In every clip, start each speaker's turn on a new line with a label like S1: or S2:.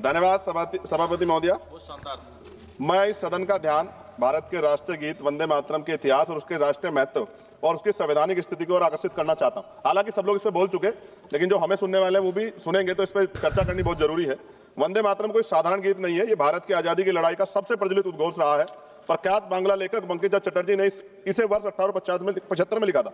S1: धन्यवाद सभापति महोदय। मैं इस सदन का ध्यान भारत के राष्ट्रीय गीत वंदे मातरम के इतिहास और उसके राष्ट्रीय महत्व और उसकी संवैधानिक स्थिति को और आकर्षित करना चाहता हूं। हालांकि सब लोग इस पर बोल चुके, लेकिन जो हमें सुनने वाले हैं वो भी सुनेंगे, तो इस पर चर्चा करनी बहुत जरूरी है। वंदे मातरम कोई साधारण गीत नहीं है, ये भारत की आजादी की लड़ाई का सबसे प्रचलित उद्घोष रहा है। प्रख्यात बांग्ला लेखक बंकिम चटर्जी ने इसे वर्ष 1875 में लिखा था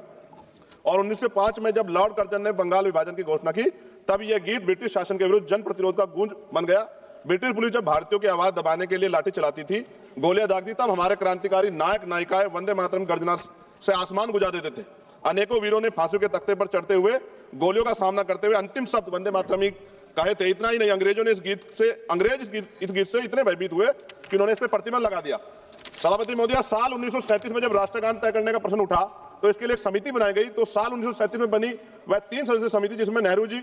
S1: और 1905 में जब लॉर्ड कर्जन ने बंगाल विभाजन की घोषणा की, तब यह गीत ब्रिटिश शासन के विरुद्ध जन प्रतिरोध का गूंज बन गया। ब्रिटिश पुलिस जब भारतीयों की आवाज दबाने के लिए लाठी चलाती थी, गोलियां दागती, तब हमारे क्रांतिकारी नायक नायिकाएं वंदे मातरम गर्जना से आसमान गुजा देते थे। अनेकों वीरों ने फांसियों के तख्ते पर चढ़ते हुए गोलियों का सामना करते हुए अंतिम शब्द वंदे मातरम ही कहे थे। इतना ही नहीं, अंग्रेजों ने इस गीत से इतने भयभीत हुए कि उन्होंने इस पर प्रतिबंध लगा दिया। सभापति महोदय, साल 1937 में जब राष्ट्रगान तय करने का प्रश्न उठा तो इसके लिए एक समिति बनाई गई। तो साल 1937 में बनी वह 3 सदस्यीय समिति, जिसमें नेहरू जी,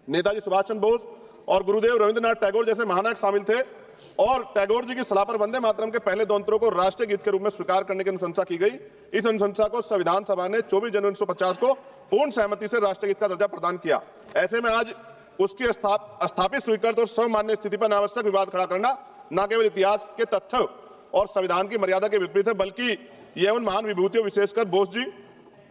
S1: नेताजी सुभाष चंद्र बोस और गुरुदेव रविंद्रनाथ टैगोर जैसे महानायक शामिल थे। और टैगोर जी की सलाह पर वंदे मातरम के पहले 2 अंतरों को राष्ट्रीय गीत के रूप में स्वीकार करने की अनुशंसा की गई। इस अनुशंसा को संविधान सभा ने 24 जनवरी 1950 को पूर्ण सहमति से राष्ट्रीय गीत का दर्जा प्रदान किया। ऐसे में आज उसकी स्थापित स्वीकृत और सर्वमान्य स्थिति पर अनावश्यक विवाद खड़ा करना न केवल इतिहास के तथ्य और संविधान की मर्यादा के विपरीत है, बल्कि यह उन महान विभूतियों विशेषकर बोस जी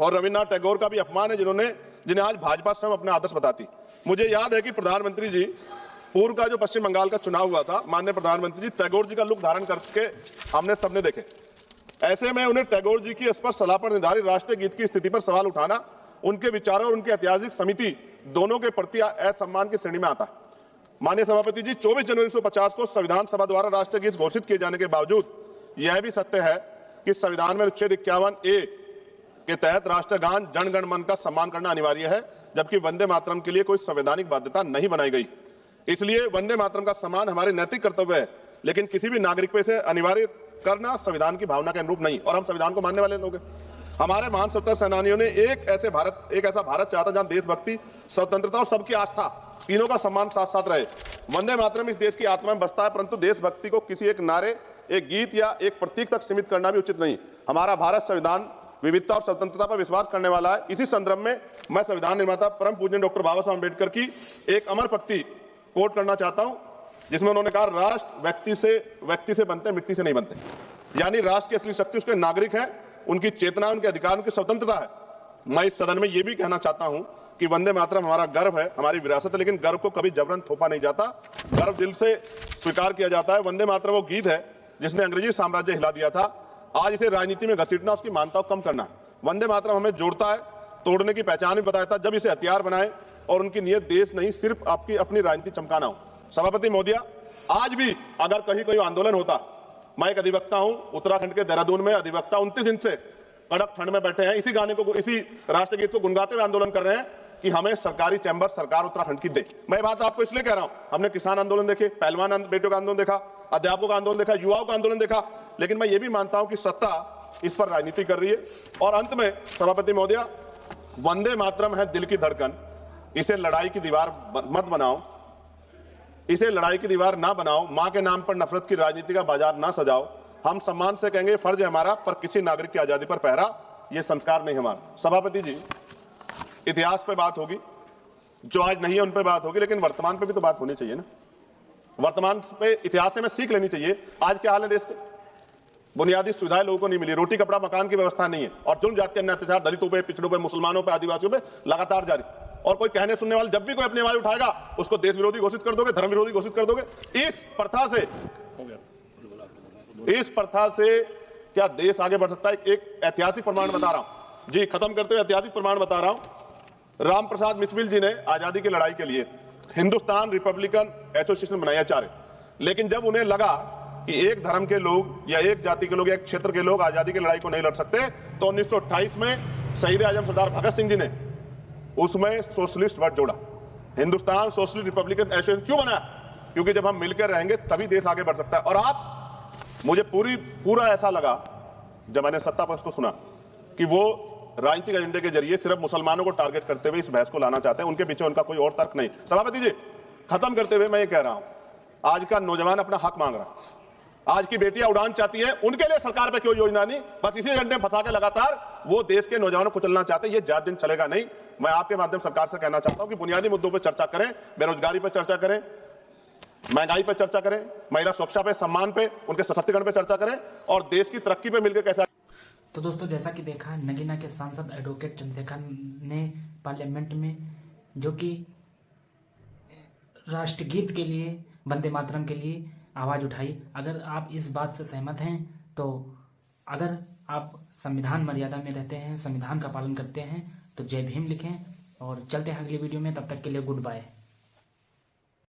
S1: और रविन्द्रनाथ टैगोर का भी अपमान है जिन्हें आज भाजपा स्वयं अपने आदर्श बताती। मुझे याद है कि प्रधानमंत्री जी, पूर्व का जो पश्चिम बंगाल का चुनाव हुआ था, माननीय प्रधानमंत्री जी टैगोर जी का लुक धारण करके हमने सबने देखे। ऐसे में उन्हें टैगोर जी की स्पष्ट सलाह पर निर्धारित राष्ट्रीय गीत की स्थिति पर सवाल उठाना उनके विचारों और उनकी ऐतिहासिक समिति दोनों के प्रति असम्मान की श्रेणी में आता है। माननीय सभापति जी, 24 जनवरी 1950 को संविधान सभा द्वारा राष्ट्रीय गीत घोषित किए जाने के बावजूद यह भी सत्य है कि संविधान में अनुच्छेद 51A के तहत राष्ट्रगान जन गण मन का सम्मान करना अनिवार्य है, जबकि वंदे मातरम के लिए कोई संवैधानिक बाध्यता नहीं बनाई गई। इसलिए वंदे मातरम का सम्मान हमारे नैतिक कर्तव्य है, लेकिन किसी भी नागरिक पे इसे अनिवार्य करना संविधान की भावना के अनुरूप नहीं। और हम संविधान को मानने वाले लोग हैं। हमारे महान स्वतंत्रता सेनानियों ने एक ऐसा भारत चाहता जहां देशभक्ति, स्वतंत्रता और सबकी आस्था तीनों का सम्मान साथ साथ रहे। वंदे मातरम इस देश की आत्मा में बसता है, परंतु देशभक्ति को किसी एक नारे, एक गीत या एक प्रतीक तक सीमित करना भी उचित नहीं। हमारा भारत संविधान विविधता और स्वतंत्रता पर विश्वास करने वाला है। इसी संदर्भ में मैं संविधान निर्माता परम पूज्य डॉक्टर बाबा साहब अम्बेडकर की एक अमर पंक्ति कोट करना चाहता हूं, जिसमें उन्होंने कहा, राष्ट्र व्यक्ति से बनते, मिट्टी से नहीं बनते। यानी राष्ट्र की असली शक्ति उसके नागरिक हैं, उनकी चेतना, उनके अधिकार, उनकी स्वतंत्रता है। मैं इस सदन में यह भी कहना चाहता हूं कि वंदे मातरम हमारा गर्व है, हमारी विरासत है, लेकिन गर्व को कभी जबरन थोपा नहीं जाता, गर्व दिल से स्वीकार किया जाता है। वंदे मातरम वो गीत है जिसने अंग्रेजी साम्राज्य हिला दिया था। आज इसे राजनीति में घसीटना, उसकी मान्यता को कम करना है। वंदे मातरम हमें जोड़ता है, तोड़ने की पहचान भी बताता है। जब इसे हथियार बनाए और उनकी नियत देश नहीं, सिर्फ आपकी अपनी राजनीति चमकाना हो। सभापति महोदय, आज भी अगर कहीं कोई आंदोलन होता, मैं एक अधिवक्ता हूं, उत्तराखंड के देहरादून में अधिवक्ता 29 दिन से कड़क ठंड में बैठे हैं, इसी राष्ट्रीय गीत को गुनगुनाते हुए आंदोलन कर रहे हैं कि हमें सरकारी चैम्बर सरकार उत्तराखंड की दे। मैं बात आपको इसलिए कह रहा हूं, हमने किसान आंदोलन देखे, पहलवान बेटियों का आंदोलन देखा, अध्यापकों का आंदोलन देखा, युवाओं का आंदोलन देखा, लेकिन मैं ये भी मानता हूं कि सत्ता इस पर राजनीति कर रही है। और अंत में सभापति महोदय, वंदे मातरम है दिल की धड़कन, इसे लड़ाई की दीवार मत बनाओ, इसे लड़ाई की दीवार ना बनाओ, मां के नाम पर नफरत की राजनीति का बाजार ना सजाओ। हम सम्मान से कहेंगे, फर्ज है हमारा, पर किसी नागरिक की आजादी पर पहरा यह संस्कार नहीं हमारा। सभापति जी, इतिहास पे बात होगी, जो आज नहीं है उन पे बात होगी, लेकिन वर्तमान पे भी तो बात होनी चाहिए ना। वर्तमान पे इतिहास से हमें सीख लेनी चाहिए। आज क्या हाल है देश के, बुनियादी सुविधाएं लोगों को नहीं मिली, रोटी कपड़ा मकान की व्यवस्था नहीं है, और जुल्म जाति अन्य अत्याचार दलितों पे, पिछड़ों पे, मुसलमानों पे, आदिवासियों पे लगातार जारी। और कोई कहने सुनने वाले, जब भी कोई अपनी आवाज उठाएगा उसको देश विरोधी घोषित कर दोगे, धर्म विरोधी घोषित कर दोगे। इस प्रथा से क्या देश आगे बढ़ सकता है? एक ऐतिहासिक प्रमाण बता रहा हूं जी, खत्म करते हुए ऐतिहासिक प्रमाण बता रहा हूं। राम प्रसाद मिसमिल जी ने आजादी की लड़ाई के लिए हिंदुस्तान रिपब्लिकन एसोसिएशन बनाया चारे, लेकिन जब उन्हें लगा कि एक धर्म के लोग या एक जाति के लोग या एक क्षेत्र के लोग आजादी की लड़ाई को नहीं लड़ सकते, तो 1928 में शहीद आजम सरदार भगत सिंह जी ने उसमें सोशलिस्ट वर्ड जोड़ा। हिंदुस्तान सोशलिस्ट रिपब्लिकन एसोसिएशन क्यों बना? क्योंकि जब हम मिलकर रहेंगे तभी देश आगे बढ़ सकता है। और आप, मुझे पूरा ऐसा लगा जब मैंने सत्ता पक्ष को सुना कि वो राजनीतिक एजेंडे के जरिए सिर्फ मुसलमानों को टारगेट करते हुए इस बहस को लाना चाहते हैं, उनके पीछे उनका कोई और तर्क नहीं। सभापति जी, खत्म करते हुए मैं ये कह रहा हूं, आज का नौजवान अपना हक मांग रहा है, आज की बेटियां उड़ान चाहती हैं, उनके लिए सरकार पे क्यों योजना नहीं? बस इसी एजेंडे में फंसा के लगातार वो देश के नौजवानों को चलना चाहते हैं। ये ज्यादा दिन चलेगा नहीं। मैं आपके माध्यम सरकार से कहना चाहता हूं कि बुनियादी मुद्दों पर चर्चा करें, बेरोजगारी पर चर्चा करें, महंगाई पर चर्चा करें, महिला सुरक्षा पे, सम्मान पे, उनके सशक्तिकरण पे चर्चा करें और देश की तरक्की पे मिलकर कैसे।
S2: तो दोस्तों, जैसा कि देखा, नगीना के सांसद एडवोकेट चंद्रशेखर ने पार्लियामेंट में जो कि राष्ट्रगीत के लिए, वंदे मातरम के लिए आवाज़ उठाई। अगर आप इस बात से सहमत हैं तो अगर आप संविधान मर्यादा में रहते हैं, संविधान का पालन करते हैं, तो जय भीम लिखें और चलते हैं अगली वीडियो में। तब तक के लिए गुड बाय।